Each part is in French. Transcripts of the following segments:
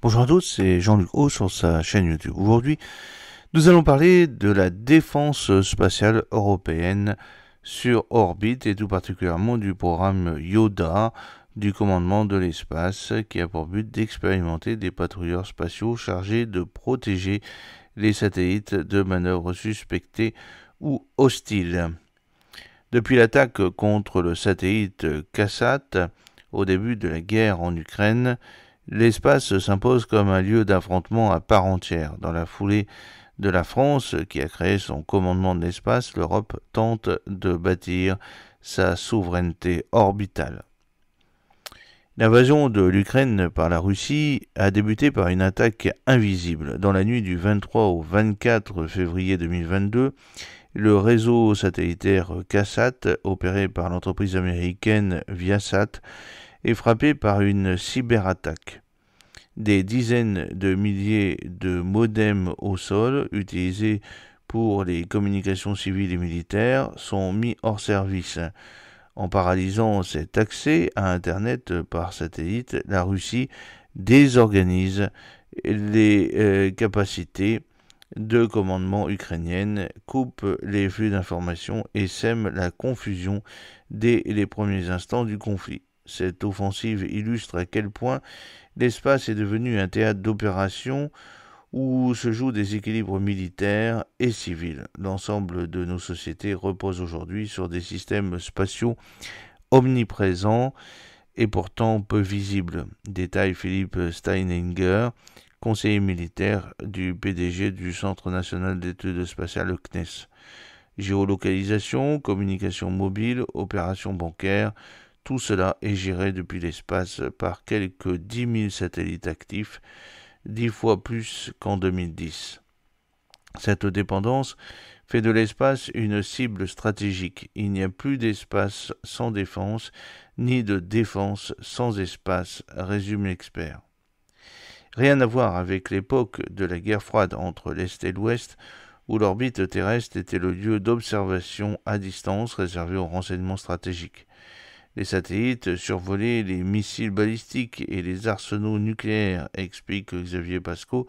Bonjour à tous, c'est Jean-Luc Haut sur sa chaîne YouTube. Aujourd'hui, nous allons parler de la défense spatiale européenne sur orbite et tout particulièrement du programme Yoda du commandement de l'espace qui a pour but d'expérimenter des patrouilleurs spatiaux chargés de protéger les satellites de manœuvres suspectées ou hostiles. Depuis l'attaque contre le satellite KASAT au début de la guerre en Ukraine, l'espace s'impose comme un lieu d'affrontement à part entière. Dans la foulée de la France, qui a créé son commandement de l'espace, l'Europe tente de bâtir sa souveraineté orbitale. L'invasion de l'Ukraine par la Russie a débuté par une attaque invisible. Dans la nuit du 23 au 24 février 2022, le réseau satellitaire KASAT, opéré par l'entreprise américaine Viasat, est frappé par une cyberattaque. Des dizaines de milliers de modems au sol, utilisés pour les communications civiles et militaires, sont mis hors service. En paralysant cet accès à Internet par satellite, la Russie désorganise les capacités de commandement ukrainiennes, coupe les flux d'informations et sème la confusion dès les premiers instants du conflit. Cette offensive illustre à quel point l'espace est devenu un théâtre d'opération où se jouent des équilibres militaires et civils. L'ensemble de nos sociétés repose aujourd'hui sur des systèmes spatiaux omniprésents et pourtant peu visibles. Détaille Philippe Steininger, conseiller militaire du PDG du Centre national d'études spatiales, le CNES. Géolocalisation, communication mobile, opérations bancaires, tout cela est géré depuis l'espace par quelques 10 000 satellites actifs, 10 fois plus qu'en 2010. Cette dépendance fait de l'espace une cible stratégique. Il n'y a plus d'espace sans défense, ni de défense sans espace, résume l'expert. Rien à voir avec l'époque de la guerre froide entre l'Est et l'Ouest, où l'orbite terrestre était le lieu d'observation à distance réservé aux renseignements stratégiques. Les satellites survolaient les missiles balistiques et les arsenaux nucléaires, explique Xavier Pasco,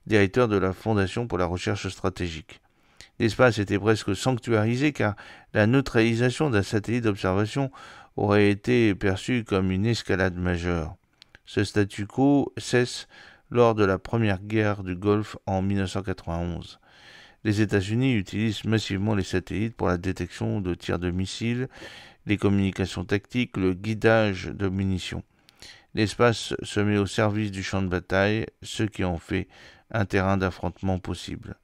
directeur de la Fondation pour la recherche stratégique. L'espace était presque sanctuarisé car la neutralisation d'un satellite d'observation aurait été perçue comme une escalade majeure. Ce statu quo cesse lors de la première guerre du Golfe en 1991. Les États-Unis utilisent massivement les satellites pour la détection de tirs de missiles, les communications tactiques, le guidage de munitions. L'espace se met au service du champ de bataille, ce qui en fait un terrain d'affrontement possible.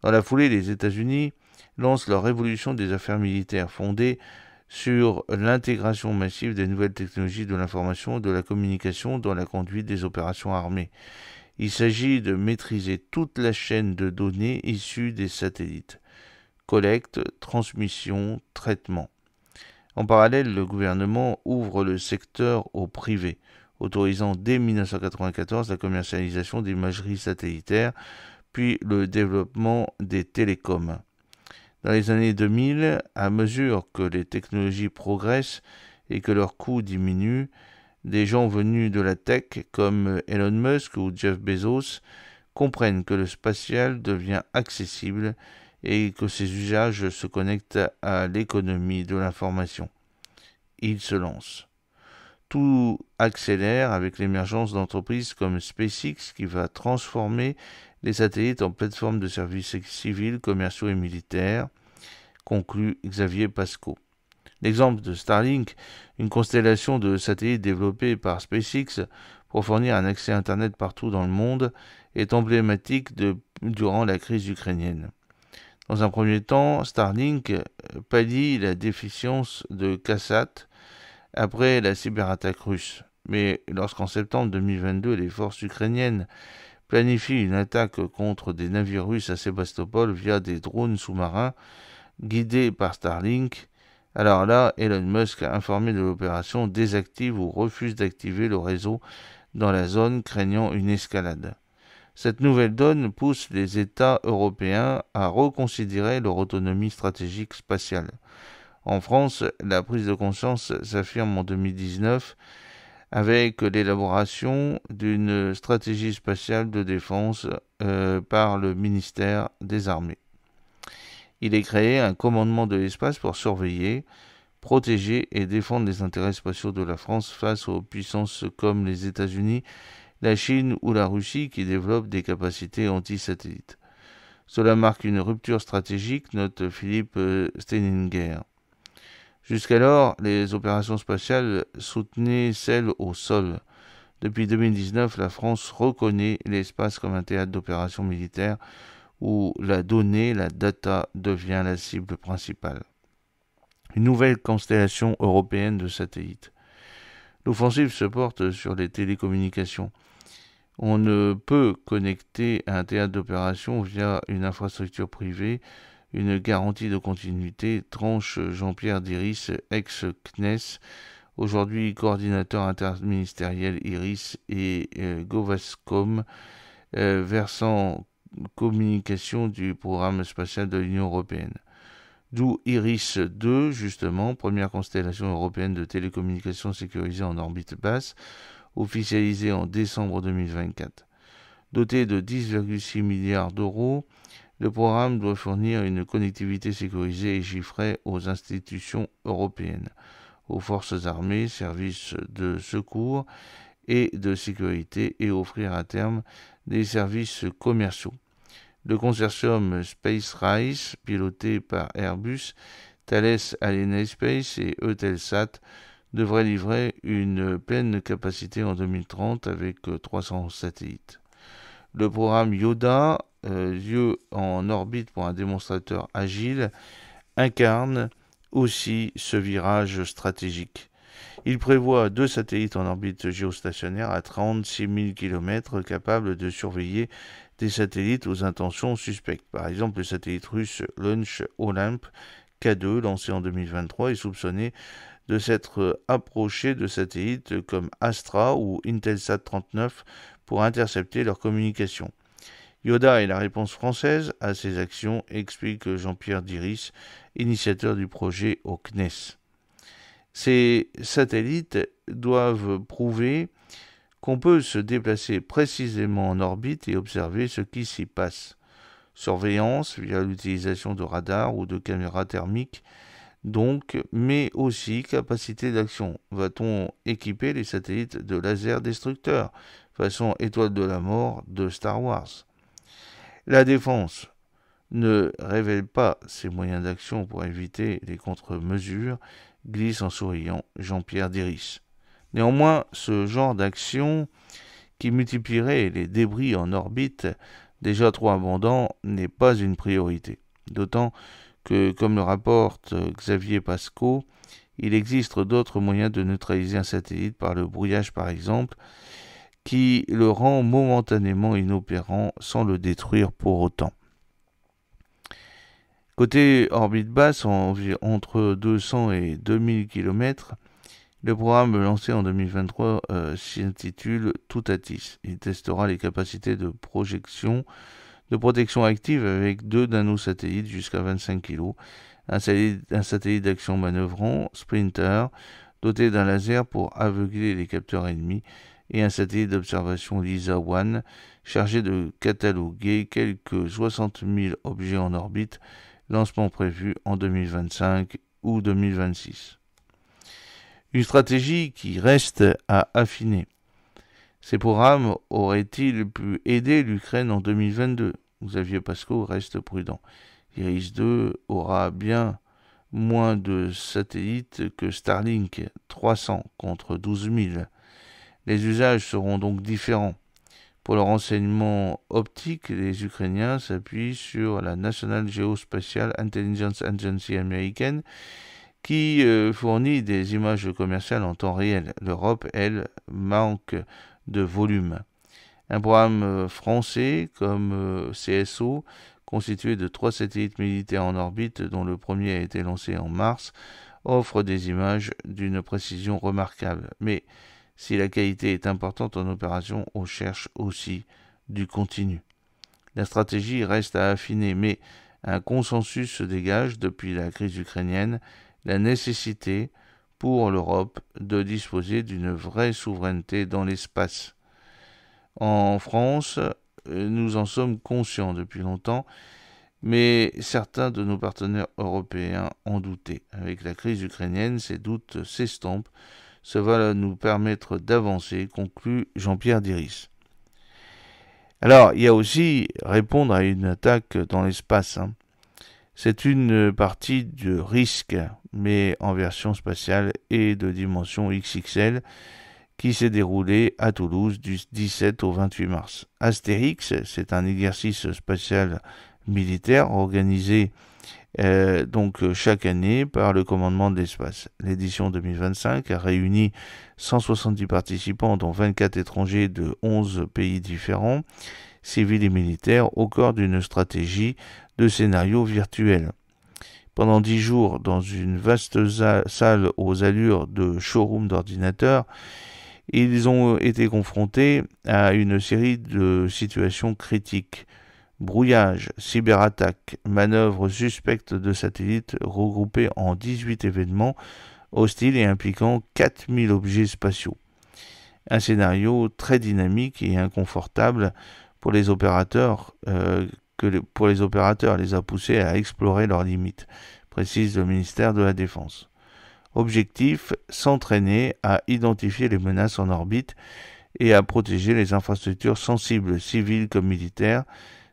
Dans la foulée, les États-Unis lancent leur révolution des affaires militaires fondée sur l'intégration massive des nouvelles technologies de l'information et de la communication dans la conduite des opérations armées. Il s'agit de maîtriser toute la chaîne de données issue des satellites. Collecte, transmission, traitement. En parallèle, le gouvernement ouvre le secteur au privé, autorisant dès 1994 la commercialisation d'imagerie satellitaire, puis le développement des télécoms. Dans les années 2000, à mesure que les technologies progressent et que leurs coûts diminuent, des gens venus de la tech comme Elon Musk ou Jeff Bezos comprennent que le spatial devient accessible et que ses usages se connectent à l'économie de l'information. Ils se lancent. Tout accélère avec l'émergence d'entreprises comme SpaceX qui va transformer les satellites en plateformes de services civils, commerciaux et militaires, conclut Xavier Pasco. L'exemple de Starlink, une constellation de satellites développée par SpaceX pour fournir un accès à Internet partout dans le monde, est emblématique durant la crise ukrainienne. Dans un premier temps, Starlink pallie la déficience de KASAT après la cyberattaque russe. Mais lorsqu'en septembre 2022, les forces ukrainiennes planifient une attaque contre des navires russes à Sébastopol via des drones sous-marins guidés par Starlink, alors là, Elon Musk a informé de l'opération, désactive ou refuse d'activer le réseau dans la zone, craignant une escalade. Cette nouvelle donne pousse les États européens à reconsidérer leur autonomie stratégique spatiale. En France, la prise de conscience s'affirme en 2019 avec l'élaboration d'une stratégie spatiale de défense par le ministère des Armées. Il est créé un commandement de l'espace pour surveiller, protéger et défendre les intérêts spatiaux de la France face aux puissances comme les États-Unis, la Chine ou la Russie qui développent des capacités anti-satellites. Cela marque une rupture stratégique, note Philippe Steininger. Jusqu'alors, les opérations spatiales soutenaient celles au sol. Depuis 2019, la France reconnaît l'espace comme un théâtre d'opérations militaires où la donnée, la data, devient la cible principale. Une nouvelle constellation européenne de satellites. L'offensive se porte sur les télécommunications. On ne peut connecter un théâtre d'opération via une infrastructure privée, une garantie de continuité, tranche Jean-Pierre Diris, ex-CNES, aujourd'hui coordinateur interministériel IRIS et Govascom, versant communication du programme spatial de l'Union européenne. D'où IRIS 2, justement, première constellation européenne de télécommunications sécurisée en orbite basse, officialisée en décembre 2024. Doté de 10,6 milliards d'euros, le programme doit fournir une connectivité sécurisée et chiffrée aux institutions européennes, aux forces armées, services de secours et de sécurité et offrir à terme des services commerciaux. Le consortium SpaceRISE, piloté par Airbus, Thales Alenia Space et Eutelsat, devrait livrer une pleine capacité en 2030 avec 300 satellites. Le programme Yoda, yeux en orbite pour un démonstrateur agile, incarne aussi ce virage stratégique. Il prévoit 2 satellites en orbite géostationnaire à 36 000 km capables de surveiller des satellites aux intentions suspectes. Par exemple, le satellite russe Launch Olymp K2, lancé en 2023, est soupçonné de s'être approché de satellites comme Astra ou Intelsat 39 pour intercepter leurs communications. Yoda est la réponse française à ces actions, explique Jean-Pierre Diris, initiateur du projet au CNES. Ces satellites doivent prouver qu'on peut se déplacer précisément en orbite et observer ce qui s'y passe. Surveillance via l'utilisation de radars ou de caméras thermiques, donc, mais aussi capacité d'action. Va-t-on équiper les satellites de lasers destructeurs, façon étoile de la mort de Star Wars? La défense ne révèle pas ses moyens d'action pour éviter les contre-mesures, glisse en souriant Jean-Pierre Diris. Néanmoins, ce genre d'action qui multiplierait les débris en orbite, déjà trop abondants, n'est pas une priorité. D'autant que, comme le rapporte Xavier Pasco, il existe d'autres moyens de neutraliser un satellite par le brouillage par exemple, qui le rend momentanément inopérant sans le détruire pour autant. Côté orbite basse, entre 200 et 2000 km, le programme lancé en 2023 s'intitule Toutatis. Il testera les capacités de protection active avec 2 nanosatellites jusqu'à 25 kg, un satellite d'action manœuvrant, Sprinter, doté d'un laser pour aveugler les capteurs ennemis, et un satellite d'observation LISA-1, chargé de cataloguer quelques 60 000 objets en orbite, lancement prévu en 2025 ou 2026. Une stratégie qui reste à affiner. Ces programmes auraient-ils pu aider l'Ukraine en 2022? Xavier Pasco reste prudent. Iris 2 aura bien moins de satellites que Starlink, 300 contre 12 000. Les usages seront donc différents. Pour le renseignement optique, les Ukrainiens s'appuient sur la National Geospatial Intelligence Agency américaine qui fournit des images commerciales en temps réel. L'Europe, elle, manque de volume. Un programme français comme CSO, constitué de 3 satellites militaires en orbite, dont le premier a été lancé en mars, offre des images d'une précision remarquable. Mais si la qualité est importante en opération, on cherche aussi du continu. La stratégie reste à affiner, mais un consensus se dégage depuis la crise ukrainienne, la nécessité pour l'Europe de disposer d'une vraie souveraineté dans l'espace. En France, nous en sommes conscients depuis longtemps, mais certains de nos partenaires européens ont douté. Avec la crise ukrainienne, ces doutes s'estompent. Ça va nous permettre d'avancer, conclut Jean-Pierre Diris. Alors, il y a aussi répondre à une attaque dans l'espace. C'est une partie de risque, mais en version spatiale et de dimension XXL, qui s'est déroulée à Toulouse du 17 au 28 mars. Astérix, c'est un exercice spatial militaire organisé donc chaque année par le commandement de l'espace. L'édition 2025 a réuni 170 participants, dont 24 étrangers de 11 pays différents, civils et militaires, au cœur d'une stratégie de scénario virtuel. Pendant 10 jours, dans une vaste salle aux allures de showroom d'ordinateurs, ils ont été confrontés à une série de situations critiques. Brouillage, cyberattaque, manœuvres suspectes de satellites regroupés en 18 événements hostiles et impliquant 4000 objets spatiaux. Un scénario très dynamique et inconfortable pour les opérateurs, les a poussés à explorer leurs limites, précise le ministère de la Défense. Objectif, s'entraîner à identifier les menaces en orbite et à protéger les infrastructures sensibles, civiles comme militaires.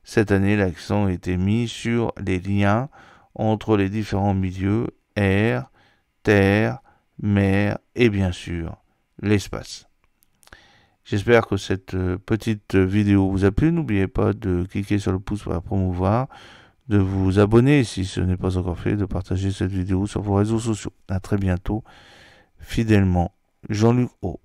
Cette année, l'accent a été mis sur les liens entre les différents milieux, air, terre, mer et bien sûr l'espace. J'espère que cette petite vidéo vous a plu. N'oubliez pas de cliquer sur le pouce pour la promouvoir, de vous abonner si ce n'est pas encore fait, de partager cette vidéo sur vos réseaux sociaux. À très bientôt. Fidèlement, Jean-Luc O.